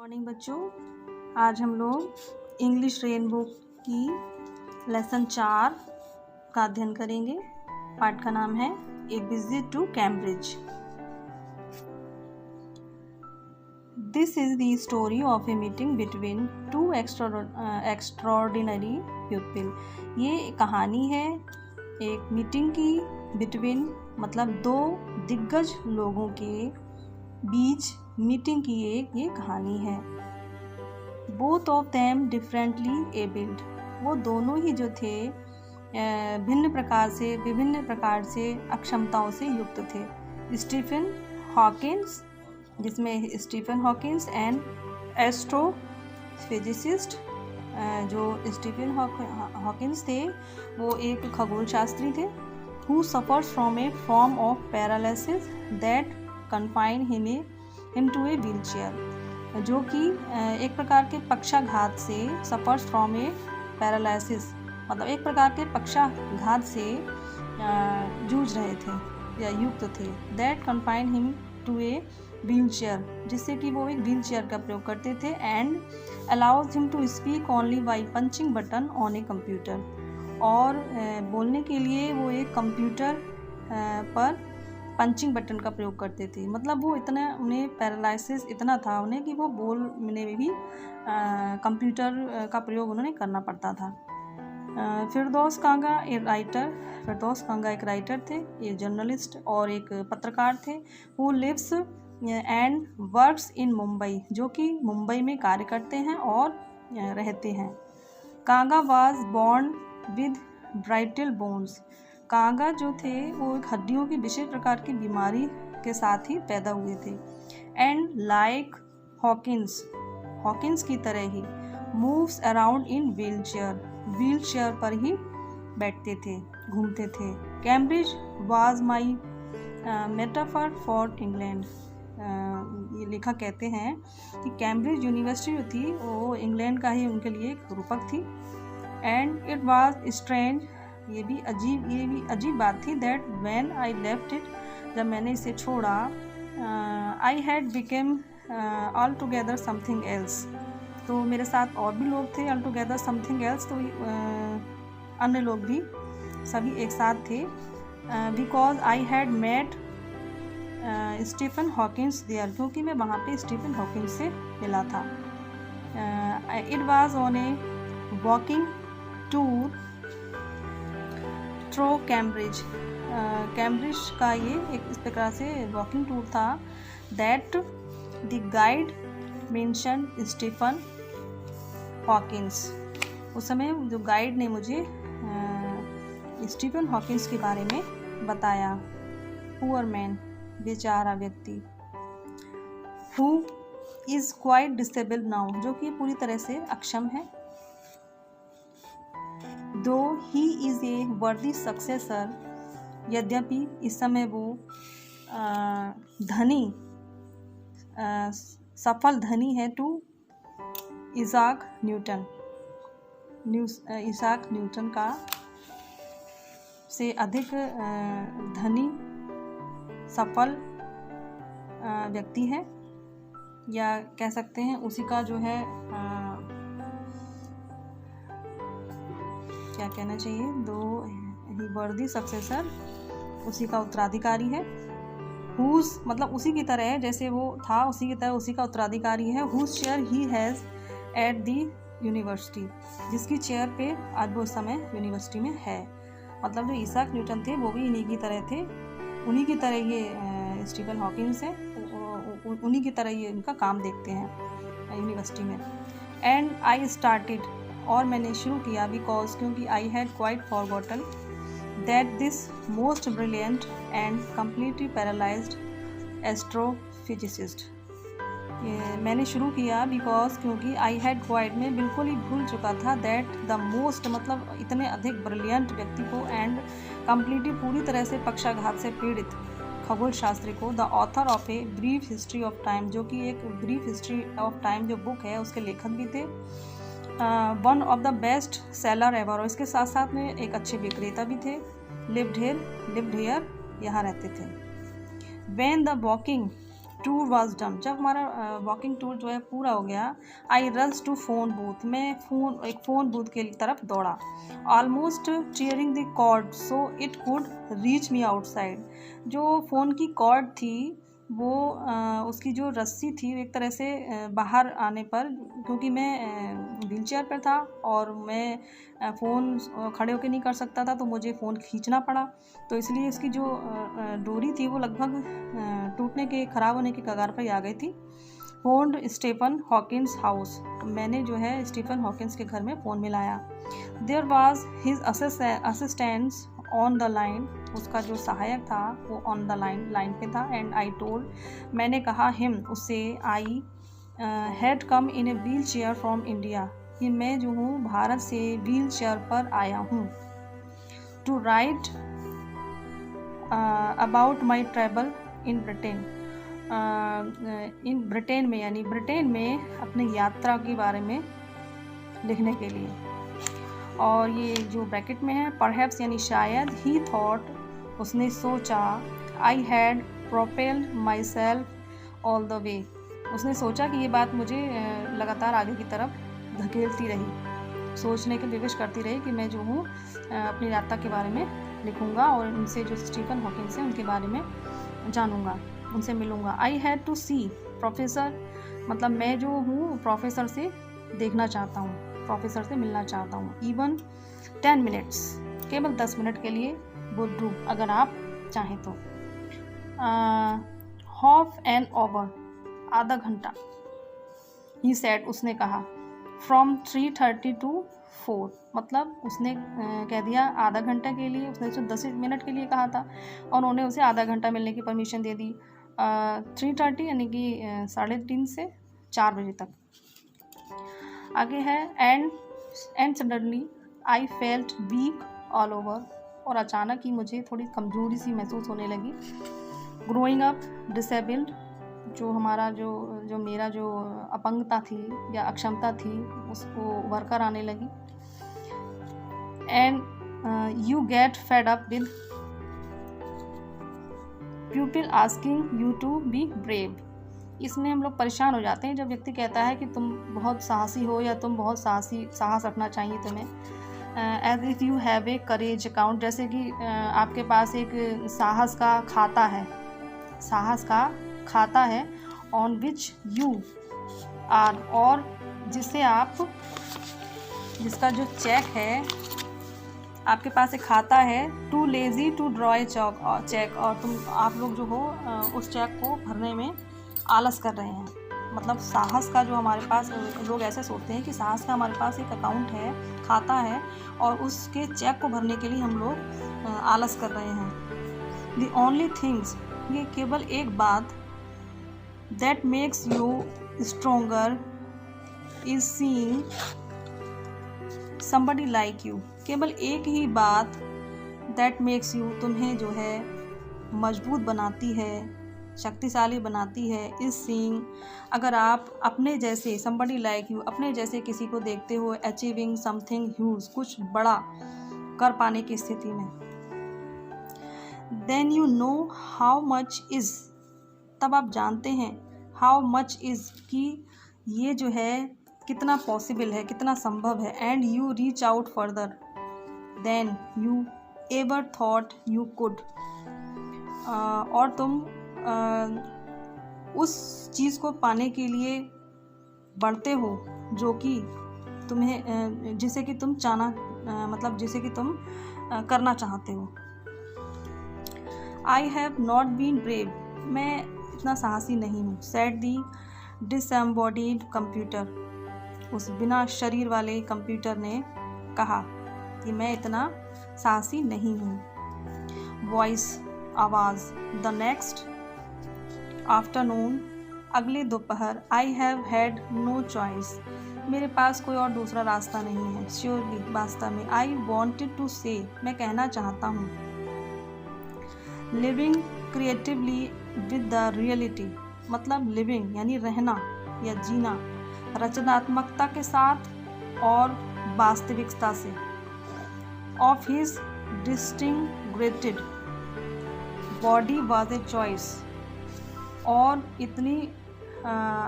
Morning बच्चों, आज हम लोग इंग्लिश रेनबो की लेसन 4 का अध्ययन करेंगे। पाठ का नाम है a visit to Cambridge. This is the story of a meeting between two extraordinary people. ये कहानी है एक मीटिंग की बिटवीन मतलब दो दिग्गज लोगों के बीच मीटिंग की ये कहानी है। Both of them differently abled, वो दोनों ही जो थे विभिन्न प्रकार से अक्षमताओं से युक्त थे। स्टीफन हॉकिंस, जिसमें स्टीफन हॉकिंस एंड एस्ट्रोफिजिसिस्ट, जो स्टीफन हॉकिंस थे वो एक खगोल शास्त्री थे। Who suffers from a form of paralysis that confine him to a wheelchair, जो कि एक प्रकार के पक्षाघात से सफर्स फ्रॉम ए पैरालिसिस मतलब एक प्रकार के पक्षाघात से जूझ रहे थे या युक्त थे। That confine him to a wheelchair, जिससे कि वो एक व्हील चेयर का प्रयोग करते थे। And allows him to speak only by punching button on a computer, और बोलने के लिए वो एक कंप्यूटर पर पंचिंग बटन का प्रयोग करते थे। मतलब वो इतना उन्हें पैरालिसिस इतना था उन्हें कि वो बोलने में भी कंप्यूटर का प्रयोग उन्होंने करना पड़ता था। फिरदौस कांगा एक राइटर थे, ये जर्नलिस्ट और एक पत्रकार थे। Who lives and works in Mumbai, जो कि मुंबई में कार्य करते हैं और रहते हैं। कांगा वाज बॉर्न विद ब्राइटल बोन्स, कांगा जो थे वो एक हड्डियों की विशेष प्रकार की बीमारी के साथ ही पैदा हुए थे। एंड लाइक हॉकिंस की तरह he moves around in wheel chair पर ही बैठते थे, घूमते थे। Cambridge was my metaphor for England, ये लेखक कहते हैं कि कैम्ब्रिज यूनिवर्सिटी जो थी वो इंग्लैंड का ही उनके लिए एक रूपक थी। एंड इट वाज स्ट्रेंज, ये भी अजीब बात थी। That when I left it, जब मैंने इसे छोड़ा, I had became all together something else, तो मेरे साथ और भी लोग थे। ऑल टुगेदर समथिंग एल्स, तो अन्य लोग भी सभी एक साथ थे। Because I had met Stephen Hawkins there, क्योंकि मैं वहाँ पे स्टीफन हॉकिंस से मिला था। It was on a walking tour through Cambridge, Cambridge का ये एक इस प्रकार से वॉकिंग टूर था। That the guide mention Stephen Hawkins, उस समय जो गाइड ने मुझे स्टीफन हॉकिंस के बारे में बताया। पुअर मैन, बेचारा व्यक्ति। Who is quite disabled now, जो कि पूरी तरह से अक्षम है। दो ही इज़ ए वर्दी सक्सेसर, यद्यपि इस समय वो सफल धनी है। टू इसाक न्यूटन का से अधिक धनी सफल व्यक्ति है, या कह सकते हैं उसी का जो है क्या कहना चाहिए, दो ही वर्दी सक्सेसर, उसी का उत्तराधिकारी है। हुज मतलब उसी की तरह है, जैसे वो था उसी की तरह उसी का उत्तराधिकारी है। Whose chair he has at the university, जिसकी चेयर पे आज वो समय यूनिवर्सिटी में है। मतलब जो इसाक न्यूटन थे वो भी इन्हीं की तरह थे, उन्हीं की तरह ये स्टीफन हॉकिंस है, उन्हीं की तरह ये इनका काम देखते हैं यूनिवर्सिटी में। एंड आई स्टार्टेड, और मैंने शुरू किया। बिकॉज, क्योंकि I had quite forgotten that this most brilliant and completely paralysed astrophysicist, मैंने शुरू किया बिकॉज क्योंकि आई हैड क्वाइट में बिल्कुल ही भूल चुका था। दैट द मोस्ट मतलब इतने अधिक ब्रिलियंट व्यक्ति को एंड कम्प्लीटली पूरी तरह से पक्षाघात से पीड़ित खगोल शास्त्री को, the author of a brief history of time, जो कि एक ब्रीफ हिस्ट्री ऑफ टाइम जो बुक है उसके लेखक भी थे। One of the best seller ever, और इसके साथ साथ में एक अच्छे विक्रेता भी थे। लिव्ड हेयर, यहाँ रहते थे। When the walking tour was done, जब हमारा वॉकिंग टूर जो है पूरा हो गया, I rush to phone booth, मैं एक फ़ोन बूथ के तरफ दौड़ा, almost tearing the cord so it could reach me outside, जो फ़ोन की कॉर्ड थी वो उसकी जो रस्सी थी एक तरह से बाहर आने पर, क्योंकि मैं व्हील चेयर पर था और मैं फ़ोन खड़े होकर नहीं कर सकता था, तो मुझे फ़ोन खींचना पड़ा, तो इसलिए इसकी जो डोरी थी वो लगभग टूटने के, ख़राब होने की कगार पर आ गई थी। फोन स्टीफन हॉकिंस हाउस, मैंने जो है स्टीफन हॉकिंस के घर में फ़ोन मिलाया। There was his assistants on the line, उसका जो सहायक था वो ऑन द लाइन पे था। एंड आई टोल्ड, मैंने कहा हिम, उससे, I had come in a wheel chair from India, कि मैं जो हूँ भारत से व्हील चेयर पर आया हूँ। To write about my travel in Britain, in Britain में, यानी ब्रिटेन में अपनी यात्रा के बारे में लिखने के लिए। और ये जो ब्रैकेट में है परहैप्स, यानी शायद, ही थॉट, उसने सोचा, I had propelled my self all the way, उसने सोचा कि ये बात मुझे लगातार आगे की तरफ धकेलती रही, सोचने के विवश करती रही कि मैं जो हूँ अपनी यात्रा के बारे में लिखूँगा और उनसे जो स्टीफन हॉकिंस हैं उनके बारे में जानूँगा, उनसे मिलूँगा। I had to see professor, मतलब मैं जो हूँ प्रोफेसर से देखना चाहता हूँ, प्रोफेसर से मिलना चाहता हूँ। इवन 10 मिनट्स, केवल 10 मिनट के लिए वुड डू, अगर आप चाहें तो। हाफ एन आवर, आधा घंटा। ही सेड, उसने कहा। फ्रॉम 3:30 to 4, मतलब उसने कह दिया आधा घंटा के लिए, उसने तो 10 मिनट के लिए कहा था और उन्होंने उसे आधा घंटा मिलने की परमिशन दे दी। 3:30 यानी कि 3:30 से 4 बजे तक। आगे है and suddenly I felt weak all over, और अचानक ही मुझे थोड़ी कमजोरी सी महसूस होने लगी। ग्रोइंग अप डिसेबल्ड, जो हमारा जो मेरा जो अपंगता थी या अक्षमता थी उसको उभर कर आने लगी। And you get fed up with people asking you to be brave, इसमें हम लोग परेशान हो जाते हैं जब व्यक्ति कहता है कि तुम बहुत साहसी हो या तुम बहुत साहस रखना चाहिए तुम्हें। As if you have a courage account, जैसे कि आपके पास एक साहस का खाता है ऑन विच यू आर, और जिसका जो चेक है, आपके पास एक खाता है, too lazy to draw a cheque, और आप लोग जो हो उस चेक को भरने में आलस कर रहे हैं। मतलब साहस का जो हमारे पास, लोग ऐसे सोचते हैं कि साहस का हमारे पास एक अकाउंट है, खाता है, और उसके चेक को भरने के लिए हम लोग आलस कर रहे हैं। द ओनली थिंग्स, ये केवल एक बात, that makes you stronger is seeing somebody like you, केवल एक ही बात, दैट मेक्स यू, तुम्हें जो है मजबूत बनाती है, शक्तिशाली बनाती है, इज सीइंग, अगर आप अपने जैसे, समबडी लाइक यू, अपने जैसे किसी को देखते हो, अचीविंग समथिंग ह्यूज, कुछ बड़ा कर पाने की स्थिति में। Then you know how much is, तब आप जानते हैं, हाउ मच इज़, कि ये जो है कितना पॉसिबल है, कितना संभव है। And you reach out further than you ever thought you could, और तुम उस चीज़ को पाने के लिए बढ़ते हो जो कि तुम्हें, जिसे कि तुम जिसे कि तुम करना चाहते हो। I have not been brave, मैं इतना साहसी नहीं हूँ। सेड दी डिसएम्बॉडीड कंप्यूटर, उस बिना शरीर वाले कंप्यूटर ने कहा कि मैं इतना साहसी नहीं हूँ। वॉइस, आवाज़, द नेक्स्ट आफ्टरनून, अगले दोपहर, I have had no choice, मेरे पास कोई और दूसरा रास्ता नहीं है। श्योरली, वास्तव में। आई वॉन्टेड टू से, मैं कहना चाहता हूँ। Living creatively with the reality, मतलब लिविंग यानी रहना या जीना, रचनात्मकता के साथ और वास्तविकता से। Of his disintegrated body was a choice, और इतनी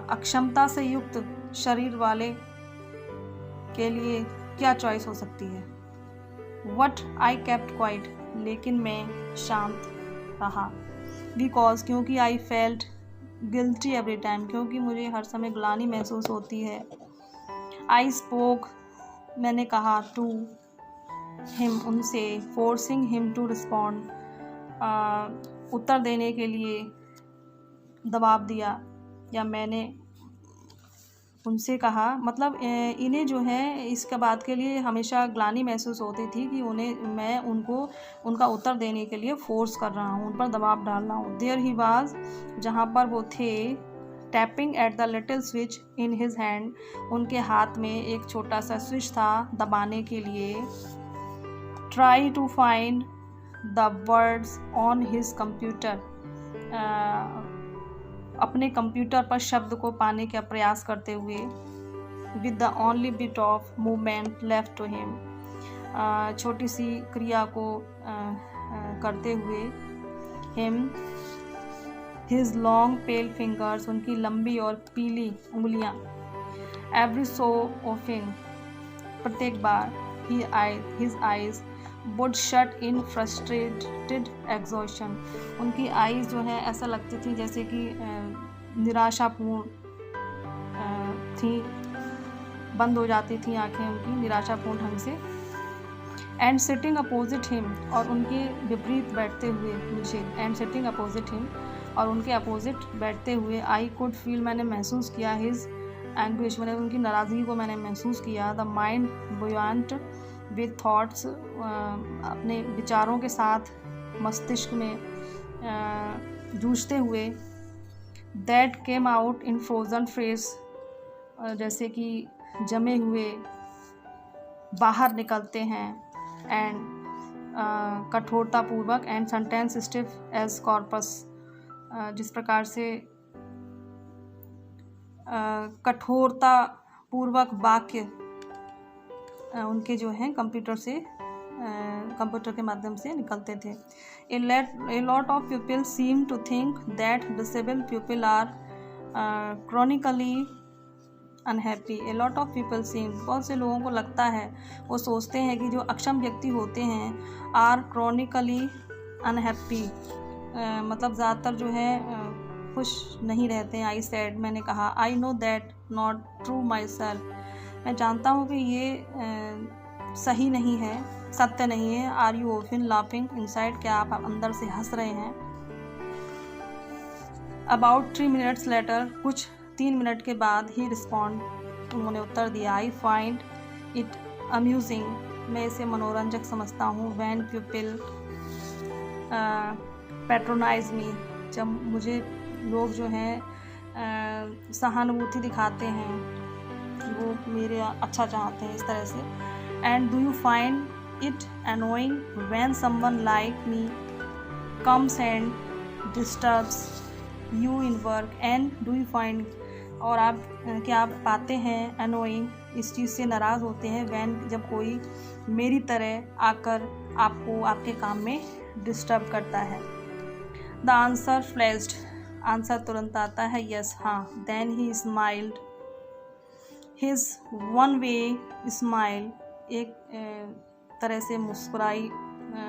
अक्षमता से युक्त शरीर वाले के लिए क्या चॉइस हो सकती है। वट आई केप्ट क्वाइट, लेकिन मैं शांत रहा। बिकॉज, क्योंकि I felt guilty every time, क्योंकि मुझे हर समय ग्लानि महसूस होती है। आई स्पोक, मैंने कहा, टू हिम, उनसे, फोर्सिंग हिम टू रिस्पॉन्ड, उत्तर देने के लिए दबाव दिया, या मैंने उनसे कहा, मतलब इन्हें जो है इसके बात के लिए हमेशा ग्लानि महसूस होती थी कि मैं उनको उनका उत्तर देने के लिए फोर्स कर रहा हूँ, उन पर दबाव डाल रहा हूँ। देयर ही वाज, जहाँ पर वो थे, tapping at the little switch in his hand, उनके हाथ में एक छोटा सा स्विच था दबाने के लिए। Try to find the words on his computer, अपने कंप्यूटर पर शब्द को पाने का प्रयास करते हुए। With the only bit of movement left to him, छोटी सी क्रिया को करते हुए। Him, his long pale fingers, उनकी लंबी और पीली उंगलियां। एवरी सो ऑफिंग, प्रत्येक बार। His eyes would shut in frustrated exhaustion, उनकी आईज जो है ऐसा लगती थी जैसे कि निराशापूर्ण थी, बंद हो जाती थी आंखें उनकी निराशापूर्ण ढंग से। एंड सिटिंग अपोजिट हिम, और उनके विपरीत बैठते हुए मुझे। एंड सिटिंग अपोजिट हिम, और उनके अपोजिट बैठते हुए। आई कुड फील, मैंने महसूस किया। हिज एंग्विश, मैंने उनकी नाराज़गी को मैंने महसूस किया। The mind buoyant with thoughts, अपने विचारों के साथ मस्तिष्क में जूझते हुए। That came out in frozen phrase, जैसे कि जमे हुए बाहर निकलते हैं। एंड कठोरतापूर्वक। And sentence stiff as corpus, जिस प्रकार से कठोरतापूर्वक वाक्य उनके जो हैं कंप्यूटर के माध्यम से निकलते थे। A lot of people seem to think that disabled people are chronically unhappy. A lot of people seem, बहुत से लोगों को लगता है, वो सोचते हैं कि जो अक्षम व्यक्ति होते हैं are chronically unhappy, मतलब ज़्यादातर जो है खुश नहीं रहते हैं। I said, मैंने कहा, I know that not true myself, मैं जानता हूँ कि ये सही नहीं है, सत्य नहीं है। Are you often laughing inside, क्या आप अंदर से हंस रहे हैं। अबाउट 3 minutes लेटर, कुछ 3 मिनट के बाद ही रिस्पॉन्ड, उन्होंने उत्तर दिया। आई फाइंड इट अम्यूजिंग, मैं इसे मनोरंजक समझता हूँ। वैन पीपल पैट्रोनाइज मी, जब मुझे लोग जो हैं सहानुभूति दिखाते हैं, वो मेरे अच्छा चाहते हैं, इस तरह से। And do you find it annoying when someone like me comes and disturbs you in work. And do you find, और आप क्या आप पाते हैं, अनोइंग, इस चीज़ से नाराज़ होते हैं, व्हेन, जब कोई मेरी तरह आकर आपको आपके काम में डिस्टर्ब करता है। द आंसर फ्लैश्ड, आंसर तुरंत आता है, यस, हाँ। Then he smiled, his one way smile, एक तरह से मुस्कुराई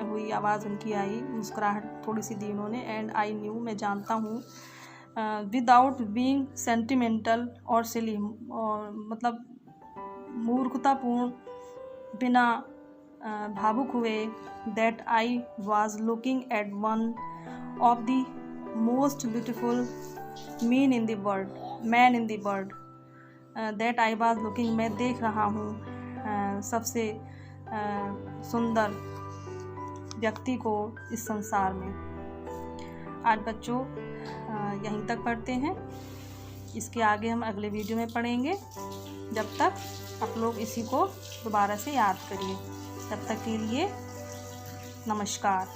हुई आवाज़ उनकी आई, मुस्कुराहट थोड़ी सी दी उन्होंने। एंड आई न्यू, मैं जानता हूँ, विदाउट बीइंग सेंटिमेंटल और सिली, और मतलब मूर्खतापूर्ण, बिना भावुक हुए। That I was looking at one of the most beautiful man in the world. That I was looking, मैं देख रहा हूँ सबसे सुंदर व्यक्ति को इस संसार में। आज बच्चों यहीं तक पढ़ते हैं, इसके आगे हम अगले वीडियो में पढ़ेंगे। जब तक आप लोग इसी को दोबारा से याद करिए। तब तक के लिए नमस्कार।